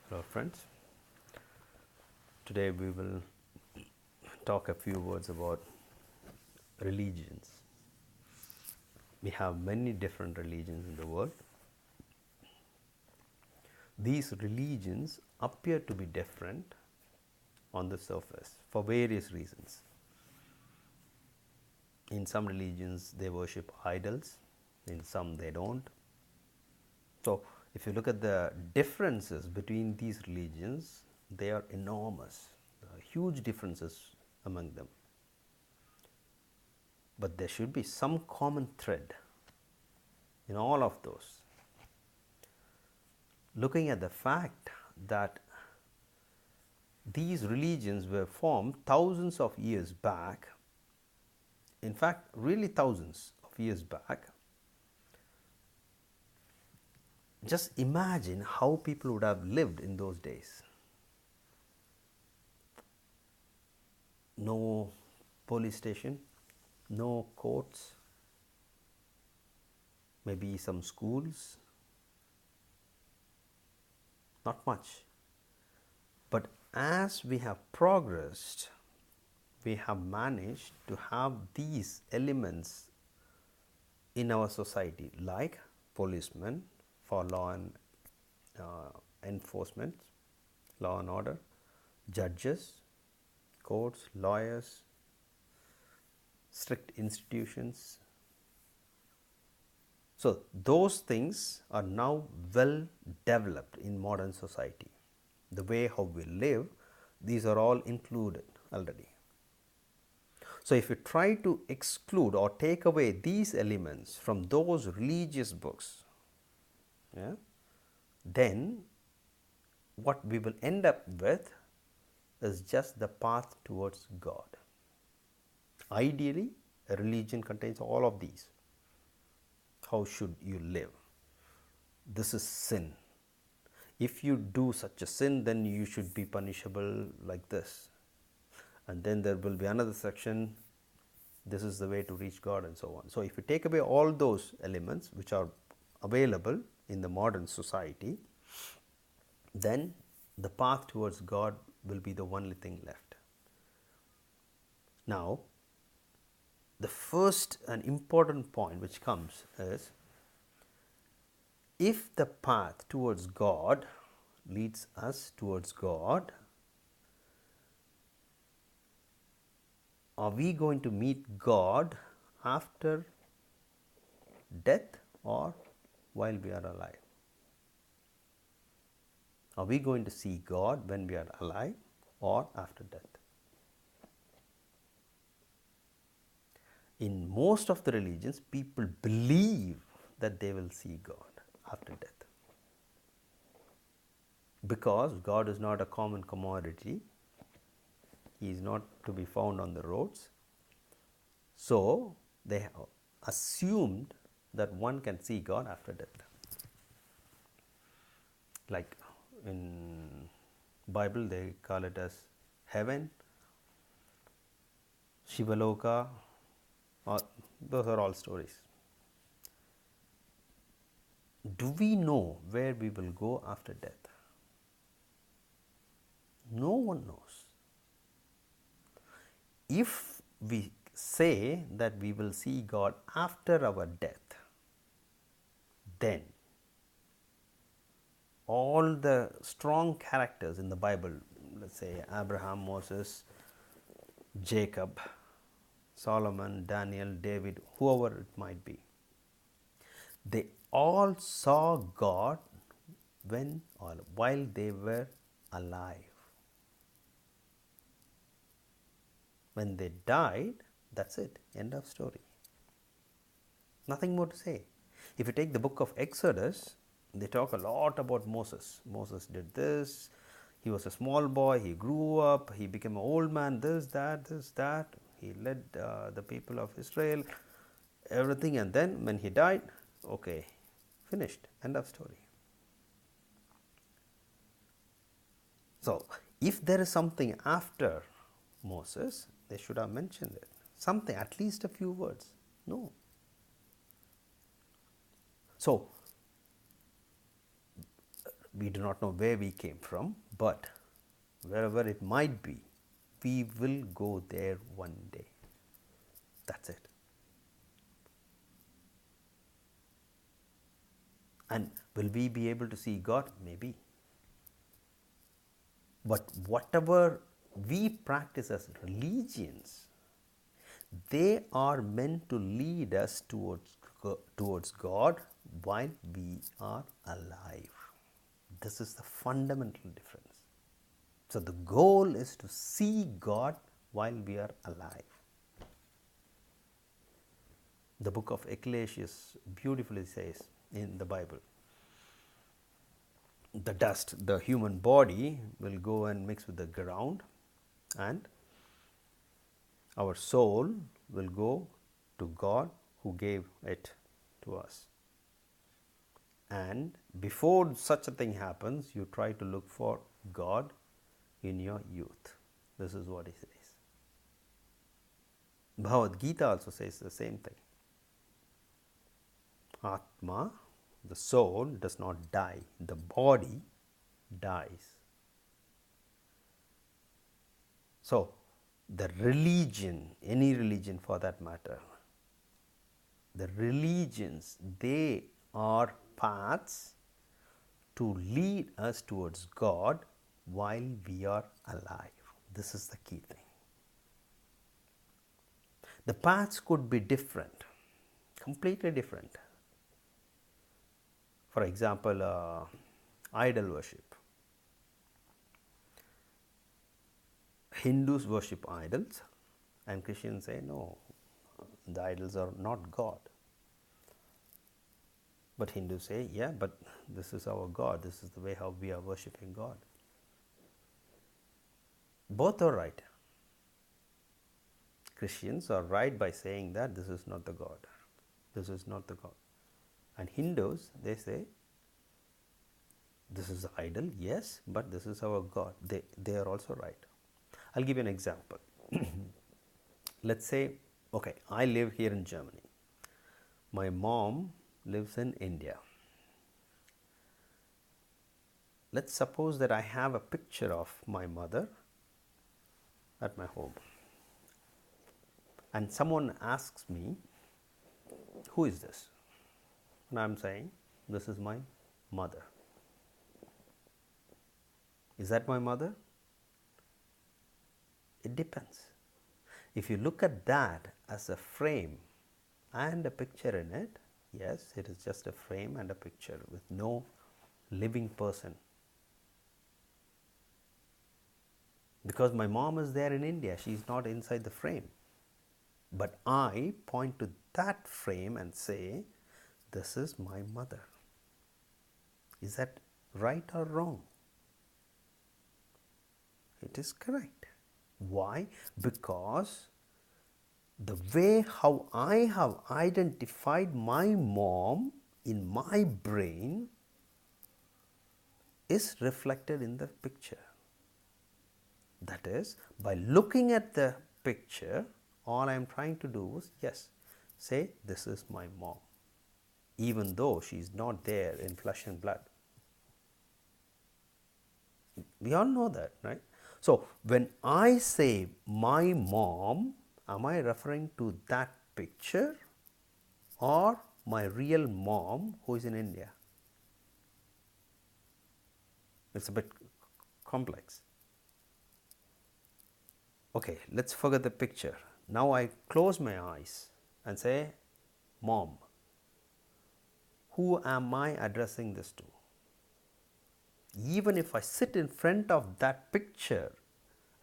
Hello friends, today we will talk a few words about religions. We have many different religions in the world. These religions appear to be different on the surface for various reasons. In some religions they worship idols, in some they don't. So if you look at the differences between these religions, they are enormous, huge differences among them. But there should be some common thread in all of those. Looking at the fact that these religions were formed thousands of years back, in fact, really thousands of years back, just imagine how people would have lived in those days. No police station, no courts, maybe some schools, not much. But as we have progressed, we have managed to have these elements in our society, like policemen for law and enforcement, law and order, judges, courts, lawyers, strict institutions. So those things are now well developed in modern society. The way how we live, these are all included already. So if you try to exclude or take away these elements from those religious books, yeah, then what we will end up with is just the path towards God. Ideally, a religion contains all of these. How should you live? This is sin. If you do such a sin, then you should be punishable like this. And then there will be another section, this is the way to reach God, and so on. So if you take away all those elements which are available in the modern society, then the path towards God will be the only thing left. Now, the first and important point which comes is, if the path towards God leads us towards God, are we going to meet God after death or while we are alive? Are we going to see God when we are alive or after death? In most of the religions, people believe that they will see God after death, because God is not a common commodity. He is not to be found on the roads. So they have assumed that one can see God after death. Like in Bible, they call it as heaven, Shivaloka, or those are all stories. Do we know where we will go after death? No one knows. If we say that we will see God after our death, then all the strong characters in the Bible, let's say Abraham, Moses, Jacob, Solomon, Daniel, David, whoever it might be, they all saw God when or while they were alive. When they died, that's it, end of story. Nothing more to say. If you take the book of Exodus, they talk a lot about Moses. Moses did this, he was a small boy, he grew up, he became an old man, this, that. He led the people of Israel, everything, and then when he died, okay, finished, end of story. So, if there is something after Moses, they should have mentioned it. Something, at least a few words. No. So, We do not know where we came from, but wherever it might be, we will go there one day. That's it. And will we be able to see God? Maybe. But whatever we practice as religions, they are meant to lead us towards God while we are alive. This is the fundamental difference. So the goal is to see God while we are alive. The book of Ecclesiastes beautifully says in the Bible, the dust, the human body will go and mix with the ground, and our soul will go to God who gave it to us. And before such a thing happens, you try to look for God in your youth. This is what he says. Bhagavad Gita also says the same thing. Atma, the soul, does not die. The body dies. So, the religion, any religion for that matter, the religions, they are paths to lead us towards God while we are alive. This is the key thing. The paths could be different, completely different. For example, idol worship. Hindus worship idols, and Christians say no, the idols are not God. But Hindus say, yeah, but this is our God, this is the way how we are worshipping God. Both are right. Christians are right by saying that this is not the God, this is not the God. And Hindus, they say, this is the idol, yes, but this is our God. They are also right. I'll give you an example. Let's say, okay, I live here in Germany. My mom lives in India. Let's suppose that I have a picture of my mother at my home. And someone asks me, who is this? And I'm saying, this is my mother. Is that my mother? It depends. If you look at that as a frame and a picture in it, yes, it is just a frame and a picture with no living person. Because my mom is there in India, she is not inside the frame. But I point to that frame and say, this is my mother. Is that right or wrong? It is correct. Why? Because the way how I have identified my mom in my brain is reflected in the picture. That is, by looking at the picture, all I am trying to do is, yes, say this is my mom, even though she is not there in flesh and blood. We all know that, right? So, when I say my mom, am I referring to that picture or my real mom who is in India? It's a bit complex. Okay, let's forget the picture. Now I close my eyes and say, Mom. Who am I addressing this to? Even if I sit in front of that picture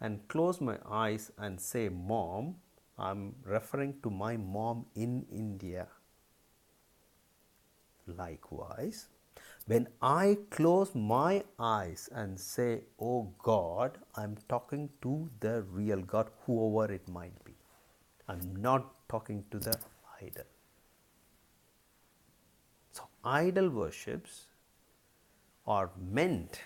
and close my eyes and say Mom, I am referring to my mom in India. Likewise, when I close my eyes and say, oh God, I am talking to the real God, whoever it might be. I am not talking to the idol. So, idol worships are meant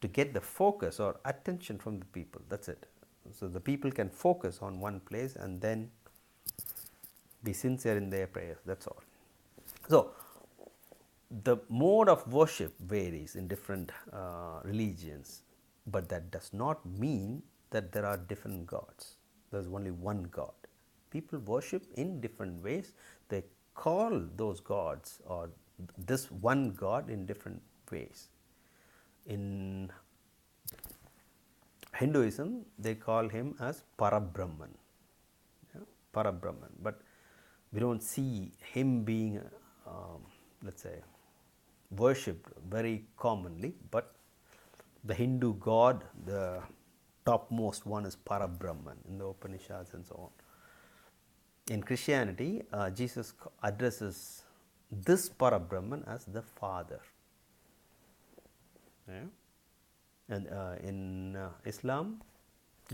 to get the focus or attention from the people. That's it. So, the people can focus on one place and then be sincere in their prayers. That's all. So, The mode of worship varies in different religions, but that does not mean that there are different gods. There is only one God. People worship in different ways. They call those gods or this one God in different ways. In Hinduism, they call him as Parabrahman, yeah, Parabrahman, but we don't see him being, let's say, worshipped very commonly, but the Hindu god, the topmost one is Parabrahman in the Upanishads and so on. In Christianity, Jesus addresses this Parabrahman as the Father. Yeah? And in Islam,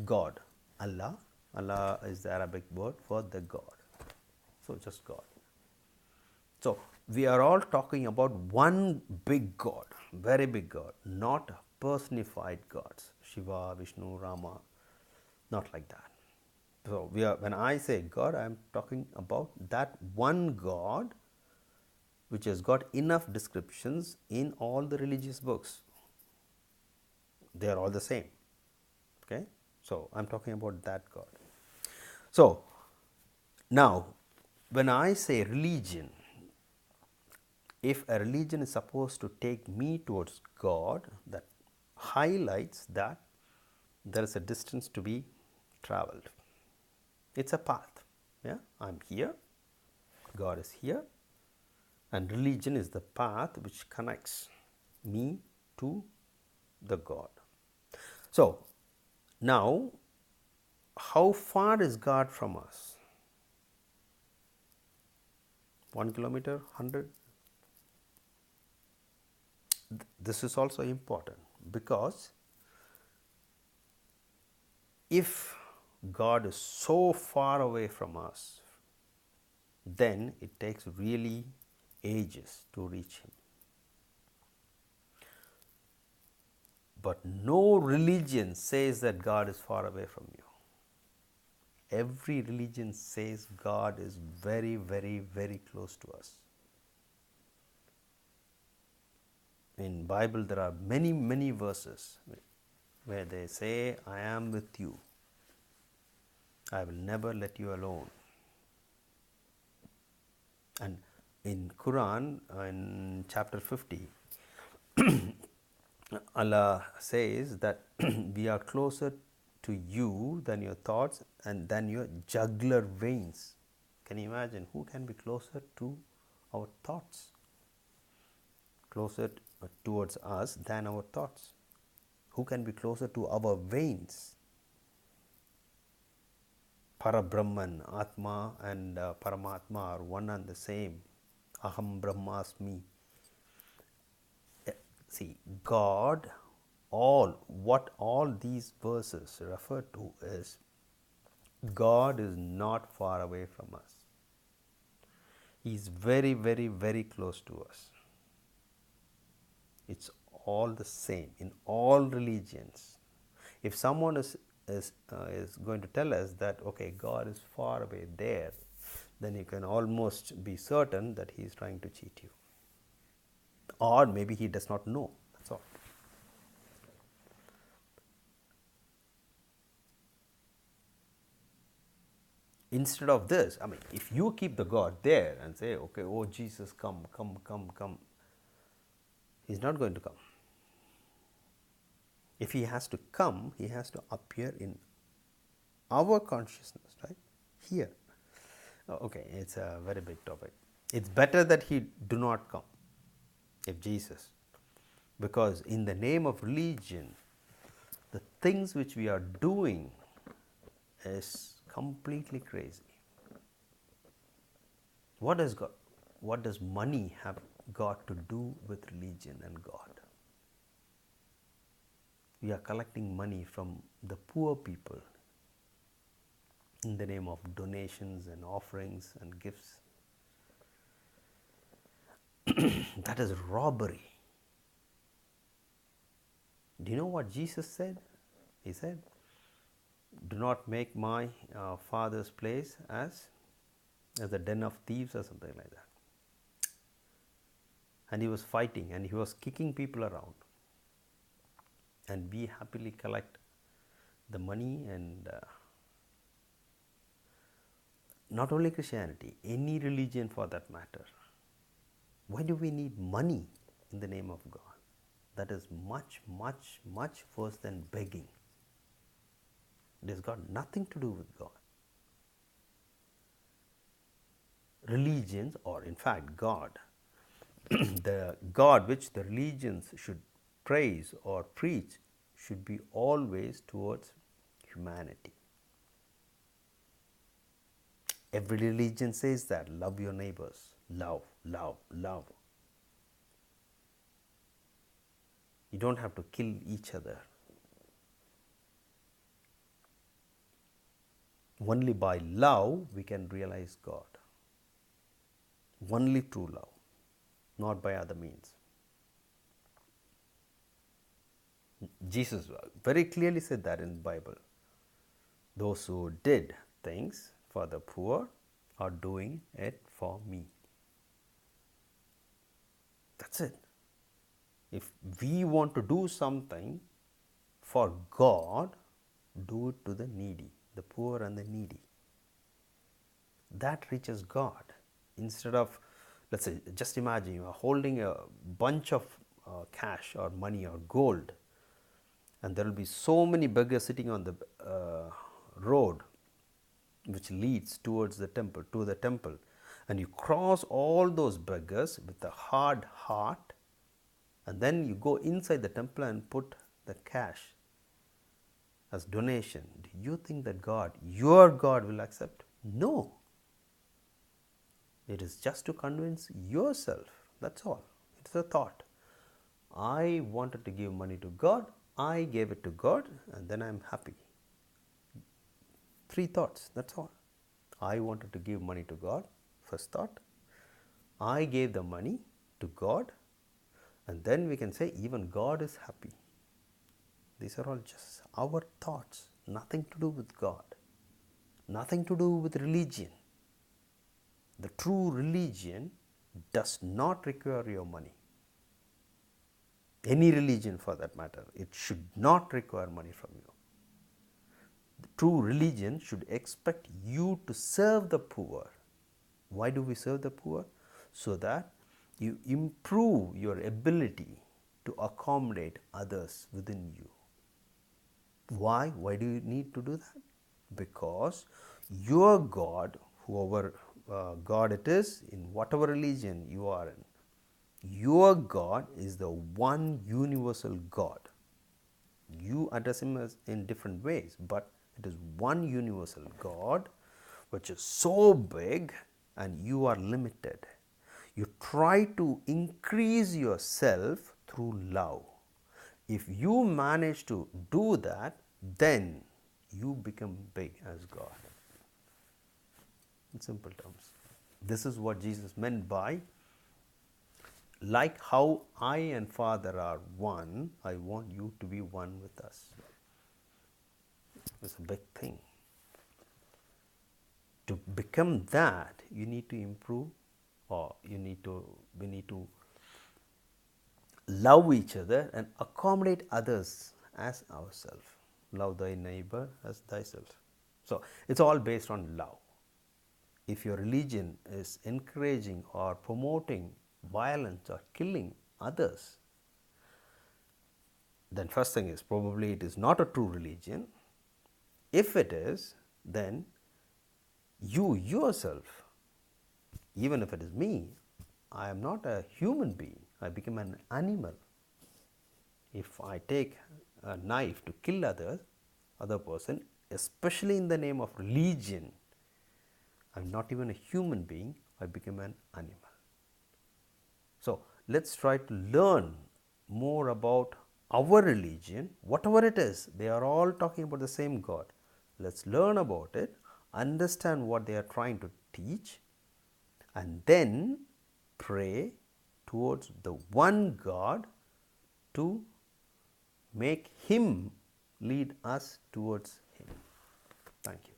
God, Allah. Allah is the Arabic word for the God. So just God. So we are all talking about one big God, very big God, not personified gods, Shiva, Vishnu, Rama, not like that. So when I say God, I am talking about that one God which has got enough descriptions in all the religious books. They are all the same. Okay, so I am talking about that God. So now, when I say religion, if a religion is supposed to take me towards God, that highlights that there is a distance to be traveled. It's a path. Yeah, I'm here, God is here, and religion is the path which connects me to the God. So now, how far is God from us? 1 kilometer, 100? This is also important, because if God is so far away from us, then it takes really ages to reach Him. But no religion says that God is far away from you. Every religion says God is very, very, very close to us. In Bible, there are many, many verses where they say, I am with you. I will never let you alone. And in Quran, in chapter 50, Allah says that we are closer to you than your thoughts and than your jugular veins. Can you imagine who can be closer to our thoughts? Closer towards us than our thoughts. Who can be closer to our veins? Parabrahman, Atma and Paramatma are one and the same. Aham Brahmasmi. See, God, what all these verses refer to is God is not far away from us. He is very, very, very close to us. It's all the same in all religions. If someone is going to tell us that, okay, God is far away there, then you can almost be certain that he is trying to cheat you. Or maybe he does not know. That's all. Instead of this, I mean, if you keep the God there and say, okay, oh Jesus, come, he's not going to come. If he has to come, he has to appear in our consciousness, right? Here. Okay, it's a very big topic. It's better that he do not come, if Jesus, because in the name of religion, the things which we are doing is completely crazy. What does money have got to do with religion and God? We are collecting money from the poor people in the name of donations and offerings and gifts. That is robbery. Do you know what Jesus said? He said, do not make my Father's place as a den of thieves or something like that. and he was fighting and he was kicking people around, and we happily collect the money. And not only Christianity, any religion for that matter. Why do we need money in the name of God? That is much, much, much worse than begging. It has got nothing to do with God. Religions, or in fact God, the God which the religions should praise or preach, should be always towards humanity. Every religion says that, love your neighbors, love, love, love. You don't have to kill each other. Only by love we can realize God. Only true love, not by other means. Jesus very clearly said that in the Bible. Those who did things for the poor are doing it for me. That's it. If we want to do something for God, do it to the needy, the poor and the needy. That reaches God. Instead of, let's say, just imagine you are holding a bunch of cash or money or gold, and there will be so many beggars sitting on the road which leads towards the temple, and you cross all those beggars with a hard heart, and then you go inside the temple and put the cash as donation. Do you think that God, your God, will accept? No. It is just to convince yourself. That's all. It's a thought. I wanted to give money to God. I gave it to God, and then I am happy. 3 thoughts. That's all. I wanted to give money to God. First thought. I gave the money to God, and then we can say even God is happy. These are all just our thoughts. Nothing to do with God. Nothing to do with religion. The true religion does not require your money. Any religion for that matter, it should not require money from you. The true religion should expect you to serve the poor. Why do we serve the poor? So that you improve your ability to accommodate others within you. Why? Why do you need to do that? Because your God, whoever God it is, in whatever religion you are in, your God is the one universal God. You address Him as in different ways, but it is one universal God which is so big and you are limited. You try to increase yourself through love. If you manage to do that, then you become big as God. In simple terms, this is what Jesus meant by, like how I and Father are one, I want you to be one with us. It's a big thing. To become that, you need to improve, or we need to love each other and accommodate others as ourselves. Love thy neighbor as thyself. So it's all based on love. If your religion is encouraging or promoting violence or killing others, then first thing is probably it is not a true religion. If it is, then you yourself, even if it is me, I am not a human being, I become an animal. If I take a knife to kill other person, especially in the name of religion, I am not even a human being, I become an animal. So let's try to learn more about our religion, whatever it is. They are all talking about the same God. Let's learn about it, understand what they are trying to teach, and then pray towards the one God to make Him lead us towards Him. Thank you.